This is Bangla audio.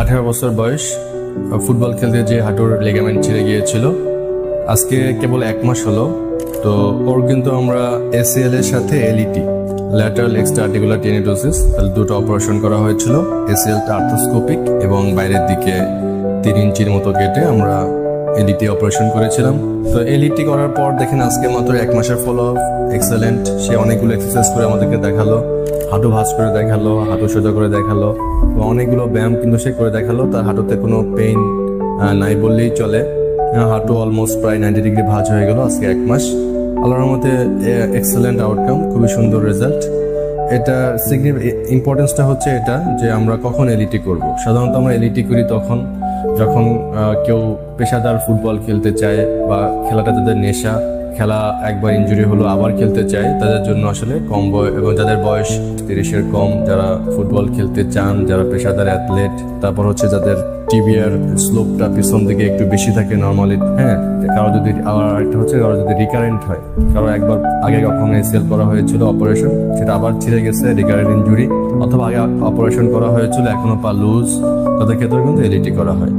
18 বছর বয়স, ফুটবল খেলতে যে হাঁটুর লিগামেন্ট ছিঁড়ে গিয়েছিল, আজকে কেবল 1 মাস হলো। তো ওর কিন্তু আমরা এসিএল এর সাথে এলইটি, ল্যাটারাল এক্সট্রা আর্টিকুলার টেনিটোসিস, দুটো অপারেশন করা হয়েছিল। এসিএলটা আর্থ্রোস্কোপিক এবং বাইরের দিকে 3 ইঞ্চির মতো কেটে আমরা এলইটি অপারেশন করেছিলাম। তো এলইটি করার পর দেখেন আজকে মাত্র 1 মাসের ফলো আপ, এক্সেলেন্ট। সে অনেকগুলো এক্সারসাইজ করে আমাদেরকে দেখালো, হাঁটু ভাঁজ করে দেখালো, হাঁটু সোজা করে দেখালো, অনেকগুলো ব্যায়াম কিন্তু সে করে দেখালো। তার হাঁটুতে কোনো পেইন নাই বললেই চলে। হাঁটু অলমোস্ট প্রায় 90 ডিগ্রি ভাঁজ হয়ে গেল আজকে 1 মাস। আল্লাহর মতে এক্সেলেন্ট আউটকাম, খুবই সুন্দর রেজাল্ট। এটা ইম্পর্টেন্সটা হচ্ছে এটা যে আমরা কখন এলইটি করব। সাধারণত আমরা এলইটি করি তখন যখন কেউ পেশাদার ফুটবল খেলতে চায় বা খেলাটা তাদের নেশা, খেলা একবার ইনজুরি হলো আবার খেলতে চায়, তাদের জন্য আসলে কম বয়স এবং যাদের বয়স 30-এর কম, যারা ফুটবল খেলতে চান, যারা পেশাদার অ্যাথলেট। তারপর হচ্ছে যাদের টিবিআর স্লোপটা পিছন দিকে একটু বেশি থাকে নর্মালি, কারো যদি আবার একটা হচ্ছে কারো যদি রিকারেন্ট হয়, কারো একবার আগে কখনো এসিএল করা হয়েছিল অপারেশন, সেটা আবার ছিঁড়ে গেছে, রিকারেন্ট ইনজুরি, অথবা আগে অপারেশন করা হয়েছিল এখনো পা লুজ, তাদের ক্ষেত্রে কিন্তু এলইটি করা হয়।